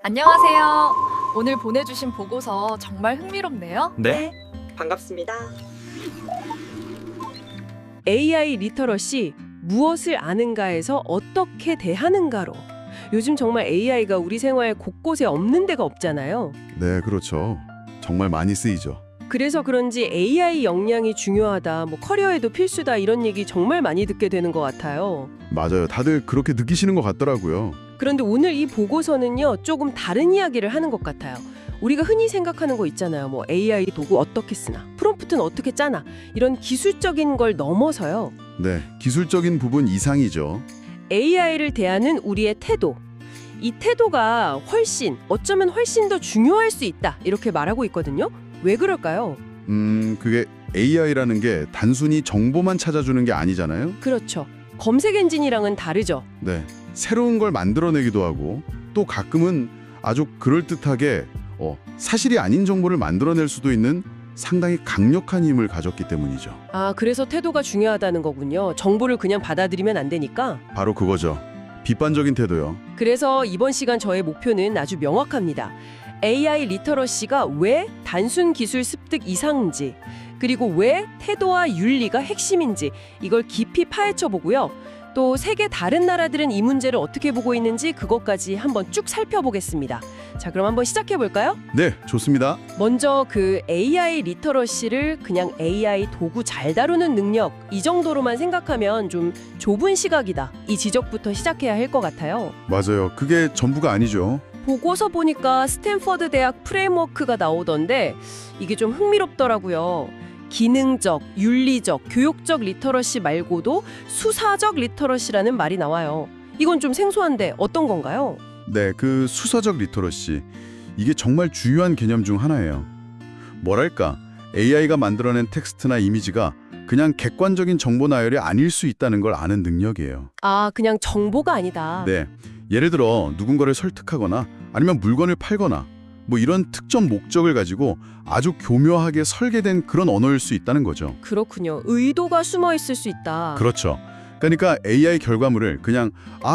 안녕하세요. 오늘 보내주신 보고서 정말 흥미롭네요. 네? 반갑습니다. AI 리터러시, 무엇을 아는가에서 어떻게 대하는가로. 요즘 정말 AI가 우리 생활 곳곳에 없는 데가 없잖아요. 네, 그렇죠. 정말 많이 쓰이죠. 그래서 그런지 AI 역량이 중요하다, 커리어에도 필수다 이런 얘기 정말 많이 듣게 되는 것 같아요. 맞아요. 다들 그렇게 느끼시는 것 같더라고요. 그런데 오늘 이 보고서는요, 조금 다른 이야기를 하는 것 같아요. 우리가 흔히 생각하는 거 있잖아요. AI 도구 어떻게 쓰나, 프롬프트는 어떻게 짜나, 이런 기술적인 걸 넘어서요. 네, 기술적인 부분 이상이죠. AI를 대하는 우리의 태도. 이 태도가 어쩌면 훨씬 더 중요할 수 있다, 이렇게 말하고 있거든요. 왜 그럴까요? 그게 AI라는 게 단순히 정보만 찾아주는 게 아니잖아요. 그렇죠. 검색 엔진이랑은 다르죠. 네, 새로운 걸 만들어내기도 하고 또 가끔은 아주 그럴듯하게 사실이 아닌 정보를 만들어낼 수도 있는 상당히 강력한 힘을 가졌기 때문이죠. 아, 그래서 태도가 중요하다는 거군요. 정보를 그냥 받아들이면 안 되니까. 바로 그거죠. 비판적인 태도요. 그래서 이번 시간 저의 목표는 아주 명확합니다. AI 리터러시가 왜 단순 기술 습득 이상인지, 그리고 왜 태도와 윤리가 핵심인지 이걸 깊이 파헤쳐 보고요. 또 세계 다른 나라들은 이 문제를 어떻게 보고 있는지 그것까지 한번 쭉 살펴보겠습니다. 자, 그럼 한번 시작해 볼까요? 네, 좋습니다. 먼저 그 AI 리터러시를 그냥 AI 도구 잘 다루는 능력 이 정도로만 생각하면 좀 좁은 시각이다, 이 지적부터 시작해야 할 것 같아요. 맞아요. 그게 전부가 아니죠. 보고서 보니까 스탠퍼드 대학 프레임워크가 나오던데 이게 좀 흥미롭더라고요. 기능적, 윤리적, 교육적 리터러시 말고도 수사적 리터러시라는 말이 나와요. 이건 좀 생소한데 어떤 건가요? 네, 그 수사적 리터러시. 이게 정말 중요한 개념 중 하나예요. 뭐랄까, AI가 만들어낸 텍스트나 이미지가 그냥 객관적인 정보 나열이 아닐 수 있다는 걸 아는 능력이에요. 아, 그냥 정보가 아니다. 네, 예를 들어 누군가를 설득하거나 아니면 물건을 팔거나 이런 특정 목적을 가지고 아주 교묘하게 설계된 그런 언어일 수 있다는 거죠. 그렇군요. 의도가 숨어 있을 수 있다. 그렇죠. 그러니까 AI 결과물을 그냥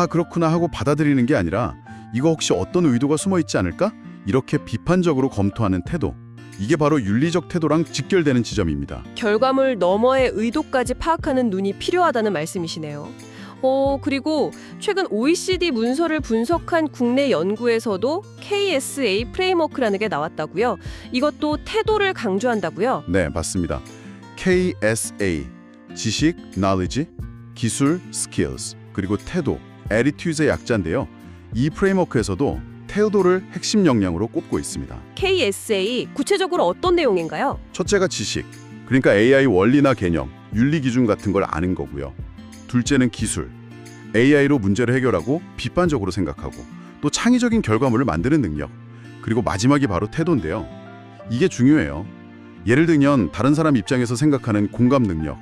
그렇구나 하고 받아들이는 게 아니라 이거 혹시 어떤 의도가 숨어 있지 않을까? 이렇게 비판적으로 검토하는 태도. 이게 바로 윤리적 태도랑 직결되는 지점입니다. 결과물 너머의 의도까지 파악하는 눈이 필요하다는 말씀이시네요. 그리고 최근 OECD 문서를 분석한 국내 연구에서도 KSA 프레임워크라는 게 나왔다고요. 이것도 태도를 강조한다고요. 네, 맞습니다. KSA, 지식, knowledge, 기술, skills, 그리고 태도, attitude의 약자인데요. 이 프레임워크에서도 태도를 핵심 역량으로 꼽고 있습니다. KSA, 구체적으로 어떤 내용인가요? 첫째가 지식, 그러니까 AI 원리나 개념, 윤리 기준 같은 걸 아는 거고요. 둘째는 기술, AI로 문제를 해결하고 비판적으로 생각하고 또 창의적인 결과물을 만드는 능력, 그리고 마지막이 바로 태도인데요. 이게 중요해요. 예를 들면 다른 사람 입장에서 생각하는 공감 능력,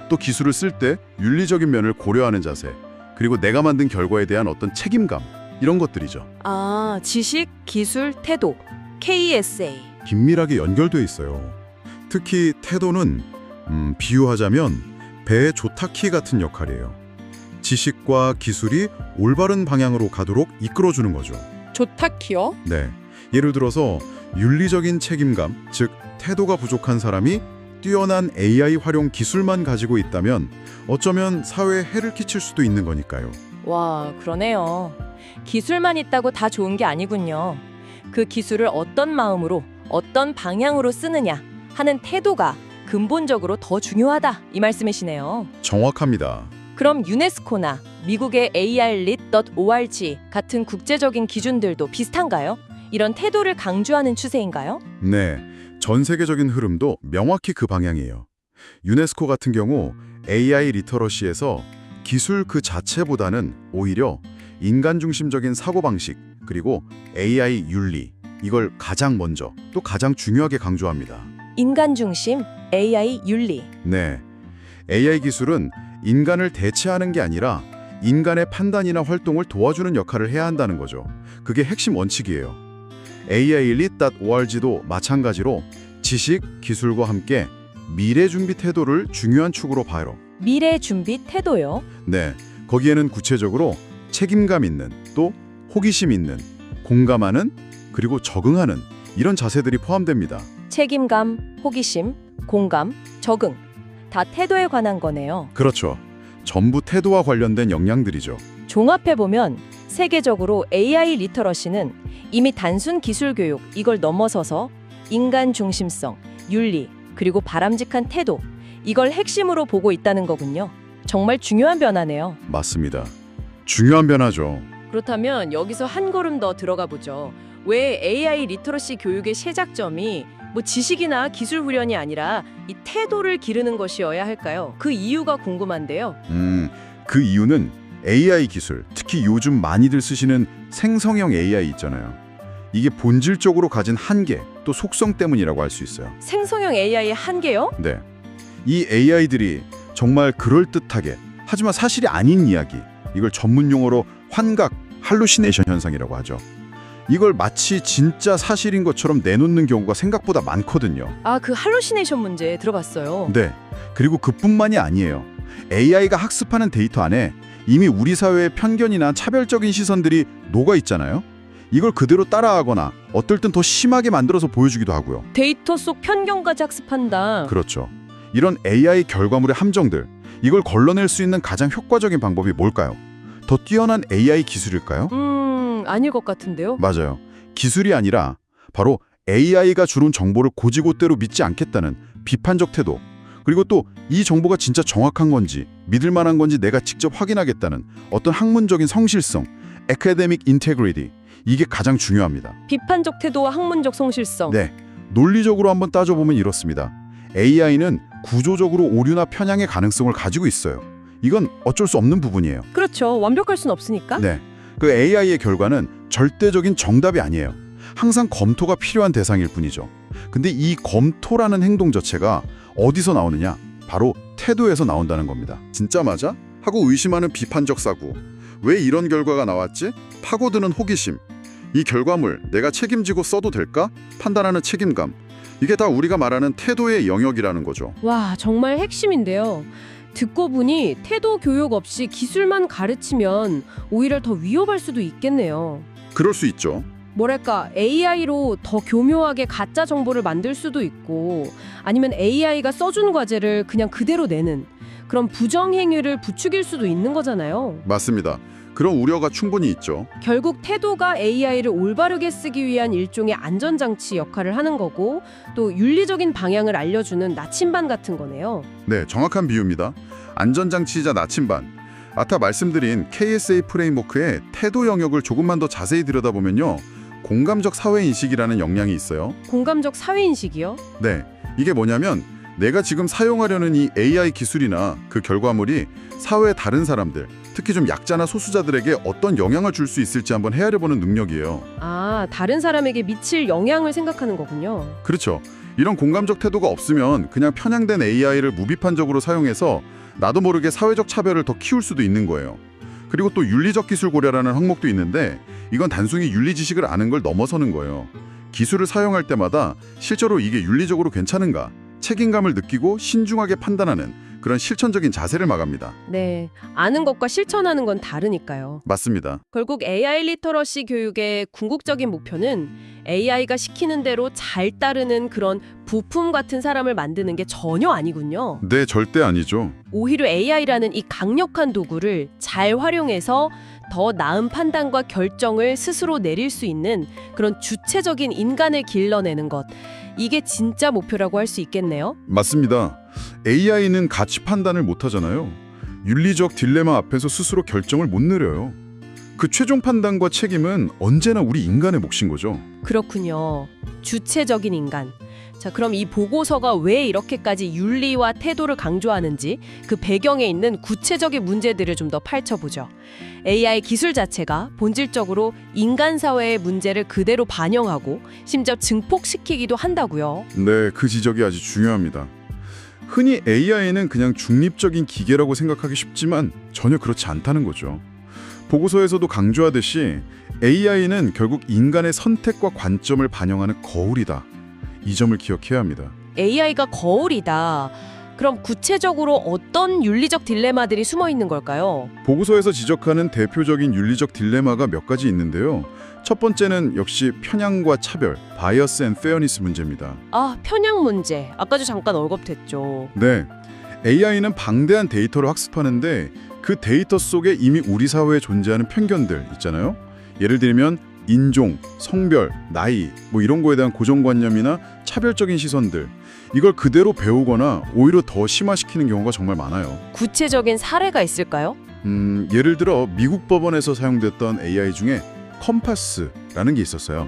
또 기술을 쓸 때 윤리적인 면을 고려하는 자세, 그리고 내가 만든 결과에 대한 어떤 책임감, 이런 것들이죠. 아, 지식, 기술, 태도, KSA. 긴밀하게 연결돼 있어요. 특히 태도는 비유하자면 배의 조타키 같은 역할이에요. 지식과 기술이 올바른 방향으로 가도록 이끌어주는 거죠. 조타키요? 네, 예를 들어서 윤리적인 책임감, 즉 태도가 부족한 사람이 뛰어난 AI 활용 기술만 가지고 있다면 어쩌면 사회에 해를 끼칠 수도 있는 거니까요. 와, 그러네요. 기술만 있다고 다 좋은 게 아니군요. 그 기술을 어떤 마음으로, 어떤 방향으로 쓰느냐 하는 태도가 근본적으로 더 중요하다, 이 말씀이시네요. 정확합니다. 그럼 유네스코나 미국의 ARlit.org 같은 국제적인 기준들도 비슷한가요? 이런 태도를 강조하는 추세인가요? 네, 전 세계적인 흐름도 명확히 그 방향이에요. 유네스코 같은 경우 AI 리터러시에서 기술 그 자체보다는 오히려 인간 중심적인 사고방식, 그리고 AI 윤리, 이걸 가장 먼저 또 가장 중요하게 강조합니다. 인간 중심, AI 윤리. 네, AI 기술은 인간을 대체하는 게 아니라 인간의 판단이나 활동을 도와주는 역할을 해야 한다는 거죠. 그게 핵심 원칙이에요. AIlit.org도 마찬가지로 지식, 기술과 함께 미래 준비 태도를 중요한 축으로 봐요. 미래 준비 태도요? 네, 거기에는 구체적으로 책임감 있는, 또 호기심 있는, 공감하는, 그리고 적응하는 이런 자세들이 포함됩니다. 책임감, 호기심, 공감, 적응. 다 태도에 관한 거네요. 그렇죠. 전부 태도와 관련된 역량들이죠. 종합해보면 세계적으로 AI 리터러시는 이미 단순 기술 교육 이걸 넘어서서 인간 중심성, 윤리, 그리고 바람직한 태도 이걸 핵심으로 보고 있다는 거군요. 정말 중요한 변화네요. 맞습니다. 중요한 변화죠. 그렇다면 여기서 한 걸음 더 들어가 보죠. 왜 AI 리터러시 교육의 시작점이 뭐 지식이나 기술 훈련이 아니라 이 태도를 기르는 것이어야 할까요? 그 이유가 궁금한데요. 그 이유는 AI 기술, 특히 요즘 많이들 쓰시는 생성형 AI 있잖아요. 이게 본질적으로 가진 한계, 또 속성 때문이라고 할 수 있어요. 생성형 AI의 한계요? 네. 이 AI들이 정말 그럴듯하게, 하지만 사실이 아닌 이야기, 이걸 전문 용어로 환각, 할루시네이션 현상이라고 하죠. 이걸 마치 진짜 사실인 것처럼 내놓는 경우가 생각보다 많거든요. 아, 그 할루시네이션 문제 들어봤어요. 네. 그리고 그뿐만이 아니에요. AI가 학습하는 데이터 안에 이미 우리 사회의 편견이나 차별적인 시선들이 녹아 있잖아요. 이걸 그대로 따라하거나 어떨 땐 더 심하게 만들어서 보여주기도 하고요. 데이터 속 편견까지 학습한다. 그렇죠. 이런 AI 결과물의 함정들, 이걸 걸러낼 수 있는 가장 효과적인 방법이 뭘까요? 더 뛰어난 AI 기술일까요? 아닐 것 같은데요. 맞아요. 기술이 아니라 바로 AI가 주는 정보를 고지고대로 믿지 않겠다는 비판적 태도, 그리고 또 이 정보가 진짜 정확한 건지 믿을 만한 건지 내가 직접 확인하겠다는 어떤 학문적인 성실성, academic integrity, 이게 가장 중요합니다. 비판적 태도와 학문적 성실성. 네, 논리적으로 한번 따져보면 이렇습니다. AI는 구조적으로 오류나 편향의 가능성을 가지고 있어요. 이건 어쩔 수 없는 부분이에요. 그렇죠. 완벽할 순 없으니까. 네, 그 AI의 결과는 절대적인 정답이 아니에요. 항상 검토가 필요한 대상일 뿐이죠. 근데 이 검토라는 행동 자체가 어디서 나오느냐? 바로 태도에서 나온다는 겁니다. 진짜 맞아? 하고 의심하는 비판적 사고. 왜 이런 결과가 나왔지? 파고드는 호기심. 이 결과물 내가 책임지고 써도 될까? 판단하는 책임감. 이게 다 우리가 말하는 태도의 영역이라는 거죠. 와, 정말 핵심인데요. 듣고 보니 태도 교육 없이 기술만 가르치면 오히려 더 위험할 수도 있겠네요. 그럴 수 있죠. 뭐랄까, AI로 더 교묘하게 가짜 정보를 만들 수도 있고, 아니면 AI가 써준 과제를 그냥 그대로 내는 그런 부정행위를 부추길 수도 있는 거잖아요. 맞습니다. 그런 우려가 충분히 있죠. 결국 태도가 AI를 올바르게 쓰기 위한 일종의 안전장치 역할을 하는 거고, 또 윤리적인 방향을 알려주는 나침반 같은 거네요. 네, 정확한 비유입니다. 안전장치이자 나침반. 아까 말씀드린 KSA 프레임워크의 태도 영역을 조금만 더 자세히 들여다보면요. 공감적 사회인식이라는 역량이 있어요. 공감적 사회인식이요? 네, 이게 뭐냐면 내가 지금 사용하려는 이 AI 기술이나 그 결과물이 사회의 다른 사람들, 특히 좀 약자나 소수자들에게 어떤 영향을 줄 수 있을지 한번 헤아려보는 능력이에요. 아, 다른 사람에게 미칠 영향을 생각하는 거군요. 그렇죠. 이런 공감적 태도가 없으면 그냥 편향된 AI를 무비판적으로 사용해서 나도 모르게 사회적 차별을 더 키울 수도 있는 거예요. 그리고 또 윤리적 기술 고려라는 항목도 있는데 이건 단순히 윤리 지식을 아는 걸 넘어서는 거예요. 기술을 사용할 때마다 실제로 이게 윤리적으로 괜찮은가, 책임감을 느끼고 신중하게 판단하는 그런 실천적인 자세를 말합니다. 네, 아는 것과 실천하는 건 다르니까요. 맞습니다. 결국 AI 리터러시 교육의 궁극적인 목표는 AI가 시키는 대로 잘 따르는 그런 부품 같은 사람을 만드는 게 전혀 아니군요. 네, 절대 아니죠. 오히려 AI라는 이 강력한 도구를 잘 활용해서 더 나은 판단과 결정을 스스로 내릴 수 있는 그런 주체적인 인간을 길러내는 것. 이게 진짜 목표라고 할 수 있겠네요. 맞습니다. AI는 가치 판단을 못하잖아요. 윤리적 딜레마 앞에서 스스로 결정을 못 내려요. 그 최종 판단과 책임은 언제나 우리 인간의 몫인 거죠. 그렇군요. 주체적인 인간. 자, 그럼 이 보고서가 왜 이렇게까지 윤리와 태도를 강조하는지 그 배경에 있는 구체적인 문제들을 좀 더 파헤쳐보죠. AI 기술 자체가 본질적으로 인간 사회의 문제를 그대로 반영하고 심지어 증폭시키기도 한다고요. 네, 그 지적이 아주 중요합니다. 흔히 AI는 그냥 중립적인 기계라고 생각하기 쉽지만 전혀 그렇지 않다는 거죠. 보고서에서도 강조하듯이 AI는 결국 인간의 선택과 관점을 반영하는 거울이다. 이 점을 기억해야 합니다. AI가 거울이다. 그럼 구체적으로 어떤 윤리적 딜레마들이 숨어 있는 걸까요? 보고서에서 지적하는 대표적인 윤리적 딜레마가 몇 가지 있는데요. 첫 번째는 역시 편향과 차별, 바이어스 앤 페어니스 문제입니다. 아, 편향 문제. 아까도 잠깐 언급됐죠. 네, AI는 방대한 데이터를 학습하는데 그 데이터 속에 이미 우리 사회에 존재하는 편견들 있잖아요. 예를 들면 인종, 성별, 나이 뭐 이런 거에 대한 고정관념이나 차별적인 시선들, 이걸 그대로 배우거나 오히려 더 심화시키는 경우가 정말 많아요. 구체적인 사례가 있을까요? 예를 들어 미국 법원에서 사용됐던 AI 중에 컴파스라는 게 있었어요.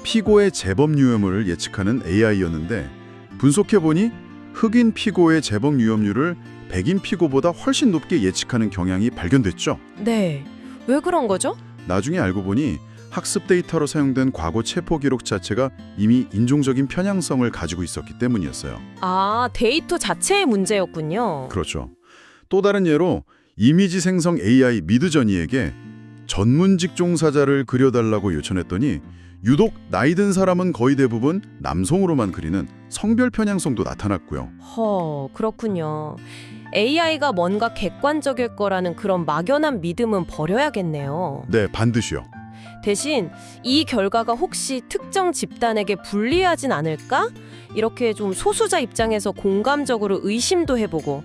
피고의 재범 유형을 예측하는 AI였는데 분석해보니 흑인 피고의 재범 유형률을 백인 피고보다 훨씬 높게 예측하는 경향이 발견됐죠. 네. 왜 그런 거죠? 나중에 알고 보니 학습 데이터로 사용된 과거 체포 기록 자체가 이미 인종적인 편향성을 가지고 있었기 때문이었어요. 아, 데이터 자체의 문제였군요. 그렇죠. 또 다른 예로 이미지 생성 AI 미드저니에게 전문직 종사자를 그려달라고 요청했더니 유독 나이 든 사람은 거의 대부분 남성으로만 그리는 성별 편향성도 나타났고요. 그렇군요. AI가 뭔가 객관적일 거라는 그런 막연한 믿음은 버려야겠네요. 네, 반드시요. 대신 이 결과가 혹시 특정 집단에게 불리하진 않을까? 이렇게 좀 소수자 입장에서 공감적으로 의심도 해보고,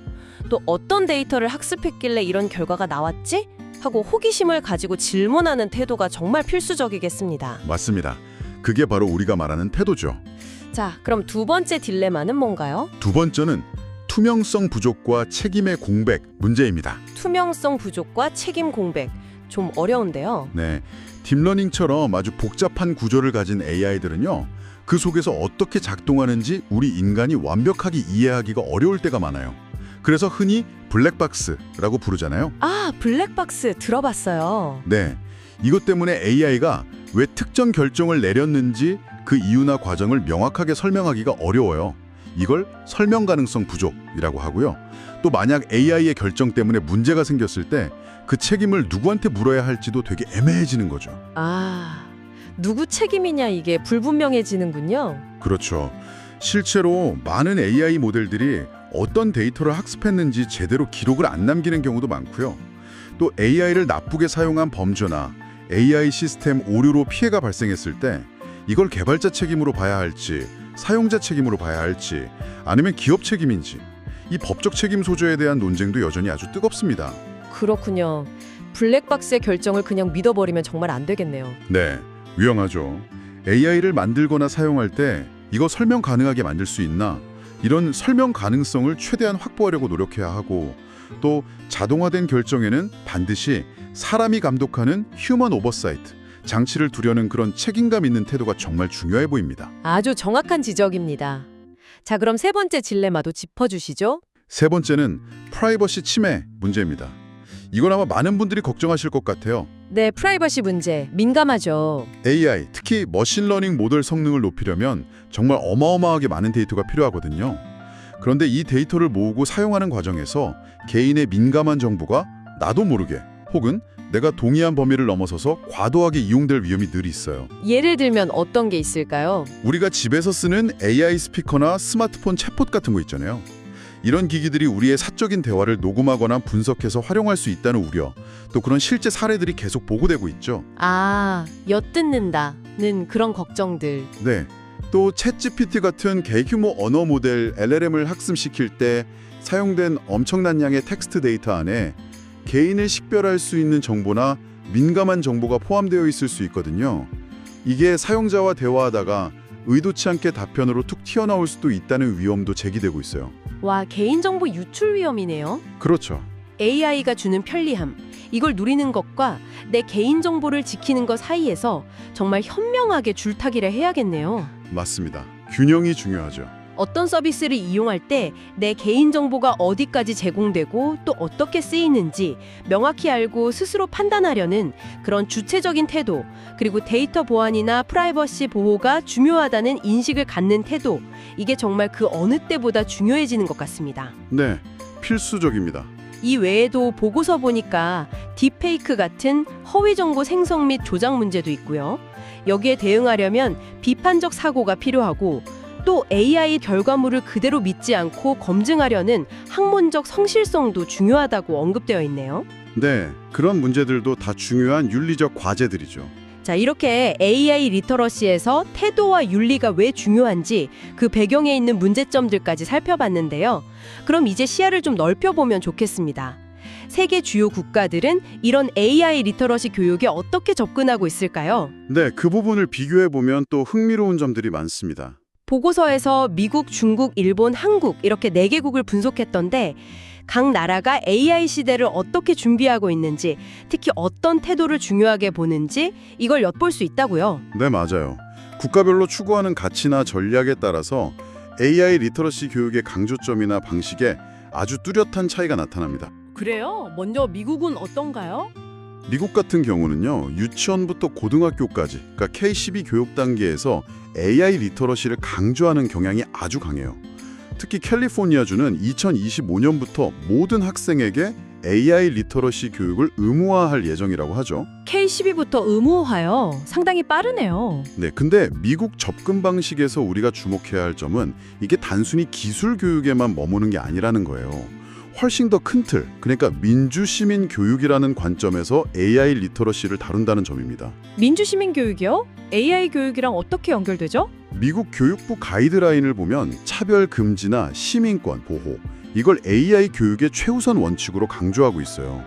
또 어떤 데이터를 학습했길래 이런 결과가 나왔지? 하고 호기심을 가지고 질문하는 태도가 정말 필수적이겠습니다. 맞습니다. 그게 바로 우리가 말하는 태도죠. 자, 그럼 두 번째 딜레마는 뭔가요? 두 번째는 투명성 부족과 책임의 공백 문제입니다. 투명성 부족과 책임 공백. 좀 어려운데요. 네, 딥러닝처럼 아주 복잡한 구조를 가진 AI들은요, 그 속에서 어떻게 작동하는지 우리 인간이 완벽하게 이해하기가 어려울 때가 많아요. 그래서 흔히 블랙박스라고 부르잖아요. 아, 블랙박스 들어봤어요. 네, 이것 때문에 AI가 왜 특정 결정을 내렸는지 그 이유나 과정을 명확하게 설명하기가 어려워요. 이걸 설명 가능성 부족이라고 하고요. 또 만약 AI의 결정 때문에 문제가 생겼을 때 그 책임을 누구한테 물어야 할지도 되게 애매해지는 거죠. 아, 누구 책임이냐 이게 불분명해지는군요. 그렇죠. 실제로 많은 AI 모델들이 어떤 데이터를 학습했는지 제대로 기록을 안 남기는 경우도 많고요. 또 AI를 나쁘게 사용한 범죄나 AI 시스템 오류로 피해가 발생했을 때 이걸 개발자 책임으로 봐야 할지, 사용자 책임으로 봐야 할지, 아니면 기업 책임인지, 이 법적 책임 소재에 대한 논쟁도 여전히 아주 뜨겁습니다. 그렇군요. 블랙박스의 결정을 그냥 믿어버리면 정말 안 되겠네요. 네, 위험하죠. AI를 만들거나 사용할 때 이거 설명 가능하게 만들 수 있나? 이런 설명 가능성을 최대한 확보하려고 노력해야 하고, 또 자동화된 결정에는 반드시 사람이 감독하는 휴먼 오버사이트, 장치를 두려는 그런 책임감 있는 태도가 정말 중요해 보입니다. 아주 정확한 지적입니다. 자, 그럼 세 번째 딜레마도 짚어주시죠. 세 번째는 프라이버시 침해 문제입니다. 이건 아마 많은 분들이 걱정하실 것 같아요. 네, 프라이버시 문제 민감하죠. AI, 특히 머신러닝 모델 성능을 높이려면 정말 어마어마하게 많은 데이터가 필요하거든요. 그런데 이 데이터를 모으고 사용하는 과정에서 개인의 민감한 정보가 나도 모르게 혹은 내가 동의한 범위를 넘어서서 과도하게 이용될 위험이 늘 있어요. 예를 들면 어떤 게 있을까요? 우리가 집에서 쓰는 AI 스피커나 스마트폰 챗봇 같은 거 있잖아요. 이런 기기들이 우리의 사적인 대화를 녹음하거나 분석해서 활용할 수 있다는 우려, 또 그런 실제 사례들이 계속 보고되고 있죠. 아, 엿듣는다는 그런 걱정들. 네, 또 챗GPT 같은 대규모 언어 모델 LLM을 학습시킬 때 사용된 엄청난 양의 텍스트 데이터 안에 개인을 식별할 수 있는 정보나 민감한 정보가 포함되어 있을 수 있거든요. 이게 사용자와 대화하다가 의도치 않게 답변으로 툭 튀어나올 수도 있다는 위험도 제기되고 있어요. 와, 개인정보 유출 위험이네요. 그렇죠. AI가 주는 편리함, 이걸 누리는 것과 내 개인정보를 지키는 것 사이에서 정말 현명하게 줄타기를 해야겠네요. 맞습니다. 균형이 중요하죠. 어떤 서비스를 이용할 때 내 개인정보가 어디까지 제공되고 또 어떻게 쓰이는지 명확히 알고 스스로 판단하려는 그런 주체적인 태도, 그리고 데이터 보안이나 프라이버시 보호가 중요하다는 인식을 갖는 태도, 이게 정말 그 어느 때보다 중요해지는 것 같습니다. 네, 필수적입니다. 이 외에도 보고서 보니까 딥페이크 같은 허위 정보 생성 및 조작 문제도 있고요. 여기에 대응하려면 비판적 사고가 필요하고, 또 AI 결과물을 그대로 믿지 않고 검증하려는 학문적 성실성도 중요하다고 언급되어 있네요. 네, 그런 문제들도 다 중요한 윤리적 과제들이죠. 자, 이렇게 AI 리터러시에서 태도와 윤리가 왜 중요한지 그 배경에 있는 문제점들까지 살펴봤는데요. 그럼 이제 시야를 좀 넓혀보면 좋겠습니다. 세계 주요 국가들은 이런 AI 리터러시 교육에 어떻게 접근하고 있을까요? 네, 그 부분을 비교해보면 또 흥미로운 점들이 많습니다. 보고서에서 미국, 중국, 일본, 한국 이렇게 4개국을 분석했던데 각 나라가 AI 시대를 어떻게 준비하고 있는지, 특히 어떤 태도를 중요하게 보는지 이걸 엿볼 수 있다고요. 네, 맞아요. 국가별로 추구하는 가치나 전략에 따라서 AI 리터러시 교육의 강조점이나 방식에 아주 뚜렷한 차이가 나타납니다. 그래요? 먼저 미국은 어떤가요? 미국 같은 경우는요, 유치원부터 고등학교까지, 그러니까 K-12 교육 단계에서 AI 리터러시를 강조하는 경향이 아주 강해요. 특히 캘리포니아주는 2025년부터 모든 학생에게 AI 리터러시 교육을 의무화할 예정이라고 하죠. K-12부터 의무화요. 상당히 빠르네요. 네, 근데 미국 접근 방식에서 우리가 주목해야 할 점은 이게 단순히 기술 교육에만 머무는 게 아니라는 거예요. 훨씬 더 큰 틀, 그러니까 민주시민 교육이라는 관점에서 AI 리터러시를 다룬다는 점입니다. 민주시민 교육이요? AI 교육이랑 어떻게 연결되죠? 미국 교육부 가이드라인을 보면 차별 금지나 시민권 보호, 이걸 AI 교육의 최우선 원칙으로 강조하고 있어요.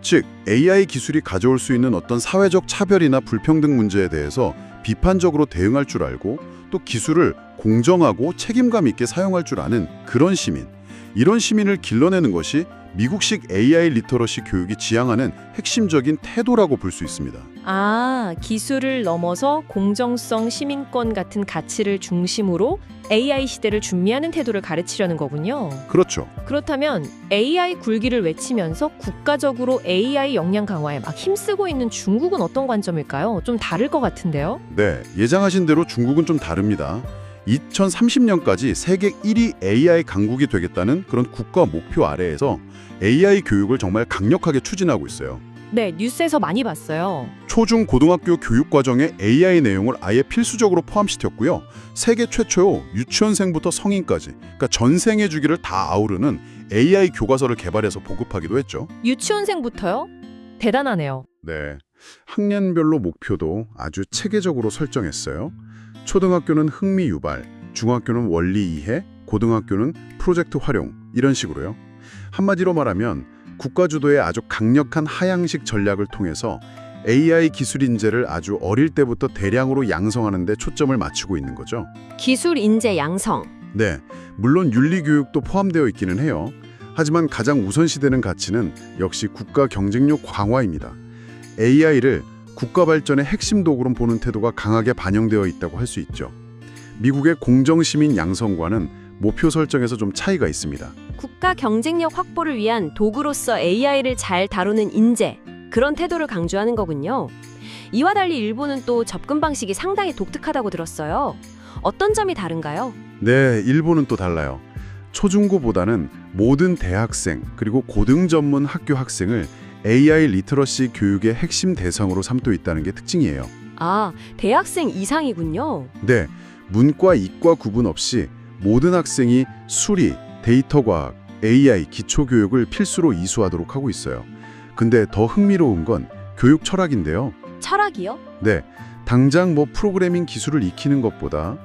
즉, AI 기술이 가져올 수 있는 어떤 사회적 차별이나 불평등 문제에 대해서 비판적으로 대응할 줄 알고 또 기술을 공정하고 책임감 있게 사용할 줄 아는 그런 시민, 이런 시민을 길러내는 것이 미국식 AI 리터러시 교육이 지향하는 핵심적인 태도라고 볼 수 있습니다. 아, 기술을 넘어서 공정성, 시민권 같은 가치를 중심으로 AI 시대를 준비하는 태도를 가르치려는 거군요. 그렇죠. 그렇다면 AI 굴기를 외치면서 국가적으로 AI 역량 강화에 막 힘쓰고 있는 중국은 어떤 관점일까요? 좀 다를 것 같은데요? 네, 예상하신 대로 중국은 좀 다릅니다. 2030년까지 세계 1위 AI 강국이 되겠다는 그런 국가 목표 아래에서 AI 교육을 정말 강력하게 추진하고 있어요. 네, 뉴스에서 많이 봤어요. 초중 고등학교 교육 과정에 AI 내용을 아예 필수적으로 포함시켰고요. 세계 최초로 유치원생부터 성인까지, 그러니까 전생의 주기를 다 아우르는 AI 교과서를 개발해서 보급하기도 했죠. 유치원생부터요? 대단하네요. 네, 학년별로 목표도 아주 체계적으로 설정했어요. 초등학교는 흥미 유발, 중학교는 원리 이해, 고등학교는 프로젝트 활용, 이런 식으로요. 한마디로 말하면 국가 주도의 아주 강력한 하향식 전략을 통해서 AI 기술 인재를 아주 어릴 때부터 대량으로 양성하는 데 초점을 맞추고 있는 거죠. 기술 인재 양성. 네, 물론 윤리 교육도 포함되어 있기는 해요. 하지만 가장 우선시되는 가치는 역시 국가 경쟁력 강화입니다. AI를 국가 발전의 핵심 도구로 보는 태도가 강하게 반영되어 있다고 할 수 있죠. 미국의 공정시민 양성과는 목표 설정에서 좀 차이가 있습니다. 국가 경쟁력 확보를 위한 도구로서 AI를 잘 다루는 인재, 그런 태도를 강조하는 거군요. 이와 달리 일본은 또 접근 방식이 상당히 독특하다고 들었어요. 어떤 점이 다른가요? 네, 일본은 또 달라요. 초중고보다는 모든 대학생 그리고 고등 전문 학교 학생을 AI 리터러시 교육의 핵심 대상으로 삼고 있다는 게 특징이에요. 아, 대학생 이상이군요. 네, 문과, 이과 구분 없이 모든 학생이 수리, 데이터 과학, AI 기초교육을 필수로 이수하도록 하고 있어요. 근데 더 흥미로운 건 교육 철학인데요. 철학이요? 네, 당장 뭐 프로그래밍 기술을 익히는 것보다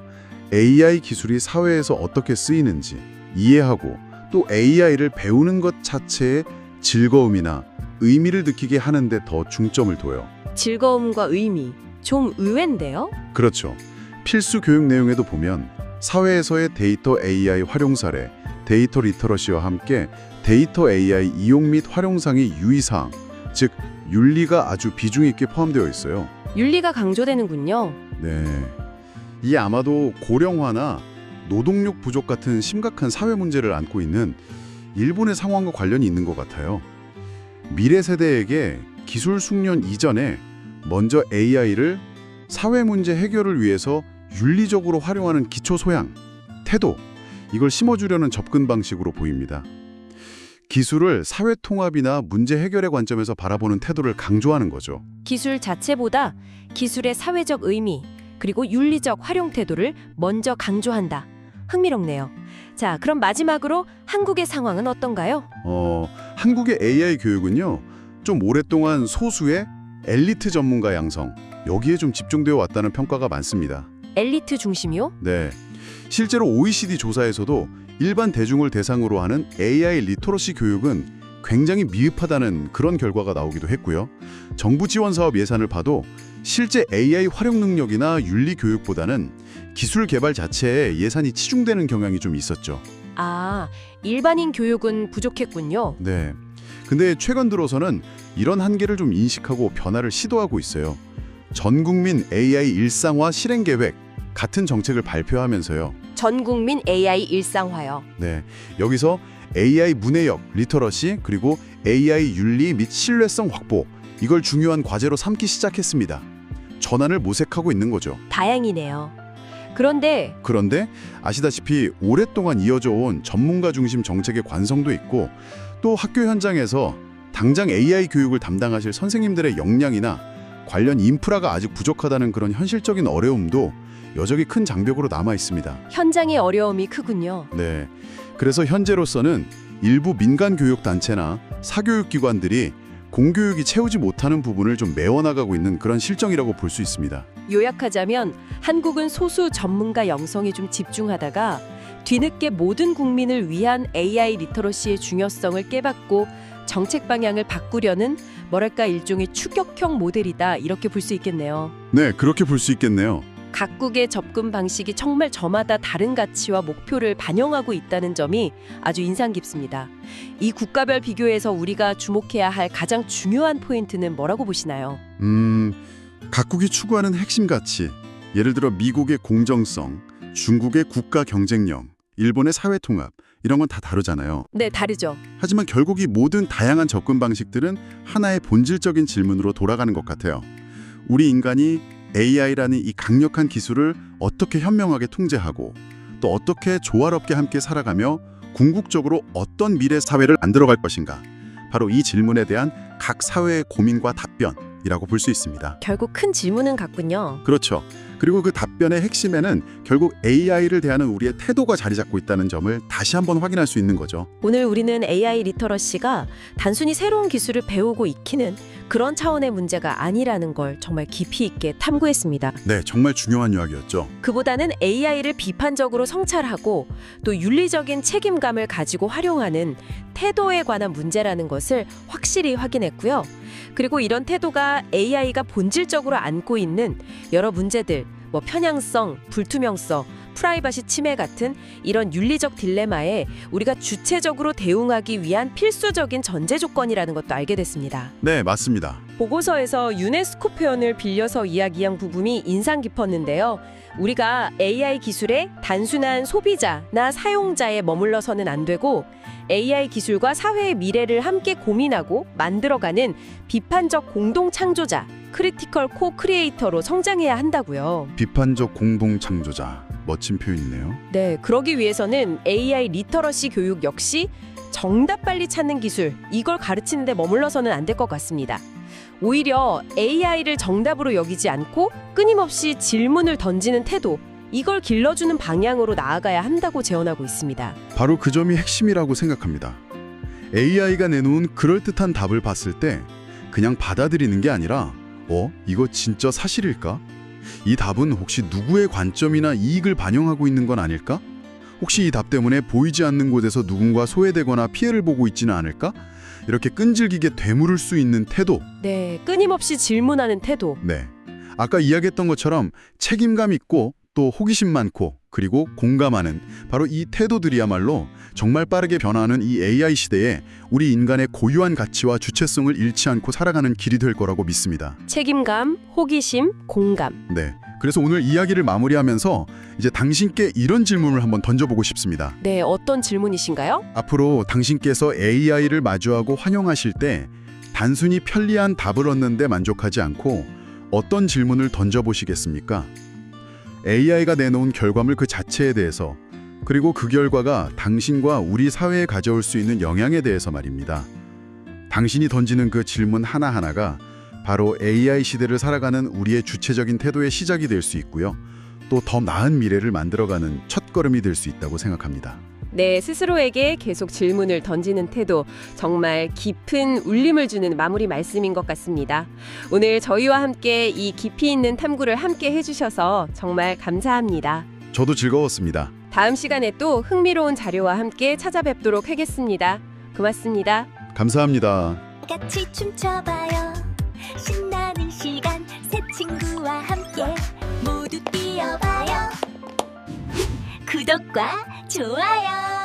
AI 기술이 사회에서 어떻게 쓰이는지 이해하고 또 AI를 배우는 것 자체에 즐거움이나 의미를 느끼게 하는 데 더 중점을 둬요. 즐거움과 의미, 좀 의외인데요? 그렇죠. 필수 교육 내용에도 보면 사회에서의 데이터 AI 활용 사례, 데이터 리터러시와 함께 데이터 AI 이용 및 활용상의 유의사항, 즉 윤리가 아주 비중 있게 포함되어 있어요. 윤리가 강조되는군요. 네, 이 아마도 고령화나 노동력 부족 같은 심각한 사회 문제를 안고 있는 일본의 상황과 관련이 있는 것 같아요. 미래 세대에게 기술 숙련 이전에 먼저 AI를 사회 문제 해결을 위해서 윤리적으로 활용하는 기초 소양, 태도, 이걸 심어주려는 접근 방식으로 보입니다. 기술을 사회 통합이나 문제 해결의 관점에서 바라보는 태도를 강조하는 거죠. 기술 자체보다 기술의 사회적 의미, 그리고 윤리적 활용 태도를 먼저 강조한다. 흥미롭네요. 자, 그럼 마지막으로 한국의 상황은 어떤가요? 한국의 AI 교육은요, 좀 오랫동안 소수의 엘리트 전문가 양성, 여기에 좀 집중되어 왔다는 평가가 많습니다. 엘리트 중심이요? 네. 실제로 OECD 조사에서도 일반 대중을 대상으로 하는 AI 리터러시 교육은 굉장히 미흡하다는 그런 결과가 나오기도 했고요. 정부 지원 사업 예산을 봐도 실제 AI 활용 능력이나 윤리 교육보다는 기술 개발 자체에 예산이 치중되는 경향이 좀 있었죠. 아, 일반인 교육은 부족했군요. 네. 근데 최근 들어서는 이런 한계를 좀 인식하고 변화를 시도하고 있어요. 전 국민 AI 일상화 실행 계획 같은 정책을 발표하면서요. 전 국민 AI 일상화요. 네. 여기서 AI 문해력, 리터러시, 그리고 AI 윤리 및 신뢰성 확보, 이걸 중요한 과제로 삼기 시작했습니다. 전환을 모색하고 있는 거죠. 다행이네요. 그런데 아시다시피 오랫동안 이어져 온 전문가 중심 정책의 관성도 있고, 또 학교 현장에서 당장 AI 교육을 담당하실 선생님들의 역량이나 관련 인프라가 아직 부족하다는 그런 현실적인 어려움도 여전히 큰 장벽으로 남아 있습니다. 현장의 어려움이 크군요. 네. 그래서 현재로서는 일부 민간 교육 단체나 사교육 기관들이 공교육이 채우지 못하는 부분을 좀 메워나가고 있는 그런 실정이라고 볼 수 있습니다. 요약하자면 한국은 소수 전문가 양성에 좀 집중하다가 뒤늦게 모든 국민을 위한 AI 리터러시의 중요성을 깨닫고 정책 방향을 바꾸려는 뭐랄까 일종의 추격형 모델이다, 이렇게 볼 수 있겠네요. 네, 그렇게 볼 수 있겠네요. 각국의 접근 방식이 정말 저마다 다른 가치와 목표를 반영하고 있다는 점이 아주 인상 깊습니다. 이 국가별 비교에서 우리가 주목해야 할 가장 중요한 포인트는 뭐라고 보시나요? 각국이 추구하는 핵심 가치, 예를 들어 미국의 공정성, 중국의 국가 경쟁력, 일본의 사회 통합, 이런 건 다 다르잖아요. 네, 다르죠. 하지만 결국 이 모든 다양한 접근 방식들은 하나의 본질적인 질문으로 돌아가는 것 같아요. 우리 인간이 AI라는 이 강력한 기술을 어떻게 현명하게 통제하고 또 어떻게 조화롭게 함께 살아가며 궁극적으로 어떤 미래 사회를 만들어갈 것인가. 바로 이 질문에 대한 각 사회의 고민과 답변이라고 볼 수 있습니다. 결국 큰 질문은 같군요. 그렇죠. 그리고 그 답변의 핵심에는 결국 AI를 대하는 우리의 태도가 자리 잡고 있다는 점을 다시 한번 확인할 수 있는 거죠. 오늘 우리는 AI 리터러시가 단순히 새로운 기술을 배우고 익히는 그런 차원의 문제가 아니라는 걸 정말 깊이 있게 탐구했습니다. 네, 정말 중요한 이야기였죠. 그보다는 AI를 비판적으로 성찰하고 또 윤리적인 책임감을 가지고 활용하는 태도에 관한 문제라는 것을 확실히 확인했고요. 그리고 이런 태도가 AI가 본질적으로 안고 있는 여러 문제들, 편향성, 불투명성, 프라이버시 침해 같은 이런 윤리적 딜레마에 우리가 주체적으로 대응하기 위한 필수적인 전제 조건이라는 것도 알게 됐습니다. 네, 맞습니다. 보고서에서 유네스코 표현을 빌려서 이야기한 부분이 인상 깊었는데요. 우리가 AI 기술의 단순한 소비자나 사용자에 머물러서는 안 되고 AI 기술과 사회의 미래를 함께 고민하고 만들어가는 비판적 공동 창조자, 크리티컬 코 크리에이터로 성장해야 한다고요. 비판적 공동 창조자. 멋진 표현이네요. 네, 그러기 위해서는 AI 리터러시 교육 역시 정답 빨리 찾는 기술, 이걸 가르치는 데 머물러서는 안 될 것 같습니다. 오히려 AI를 정답으로 여기지 않고 끊임없이 질문을 던지는 태도, 이걸 길러주는 방향으로 나아가야 한다고 제언하고 있습니다. 바로 그 점이 핵심이라고 생각합니다. AI가 내놓은 그럴듯한 답을 봤을 때 그냥 받아들이는 게 아니라 이거 진짜 사실일까? 이 답은 혹시 누구의 관점이나 이익을 반영하고 있는 건 아닐까? 혹시 이 답 때문에 보이지 않는 곳에서 누군가 소외되거나 피해를 보고 있지는 않을까? 이렇게 끈질기게 되물을 수 있는 태도. 네, 끊임없이 질문하는 태도. 네, 아까 이야기했던 것처럼 책임감 있고 또 호기심 많고 그리고 공감하는 바로 이 태도들이야말로 정말 빠르게 변화하는 이 AI 시대에 우리 인간의 고유한 가치와 주체성을 잃지 않고 살아가는 길이 될 거라고 믿습니다. 책임감, 호기심, 공감. 네, 그래서 오늘 이야기를 마무리하면서 이제 당신께 이런 질문을 한번 던져보고 싶습니다. 네, 어떤 질문이신가요? 앞으로 당신께서 AI를 마주하고 환영하실 때 단순히 편리한 답을 얻는데 만족하지 않고 어떤 질문을 던져보시겠습니까? AI가 내놓은 결과물 그 자체에 대해서, 그리고 그 결과가 당신과 우리 사회에 가져올 수 있는 영향에 대해서 말입니다. 당신이 던지는 그 질문 하나하나가 바로 AI 시대를 살아가는 우리의 주체적인 태도의 시작이 될 수 있고요. 또 더 나은 미래를 만들어가는 첫걸음이 될 수 있다고 생각합니다. 네, 스스로에게 계속 질문을 던지는 태도, 정말 깊은 울림을 주는 마무리 말씀인 것 같습니다. 오늘 저희와 함께 이 깊이 있는 탐구를 함께 해주셔서 정말 감사합니다. 저도 즐거웠습니다. 다음 시간에 또 흥미로운 자료와 함께 찾아뵙도록 하겠습니다. 고맙습니다. 감사합니다. 같이 춤춰봐요. 신나는 시간 새 친구와 함께 모두 뛰어봐요. 구독과 좋아요.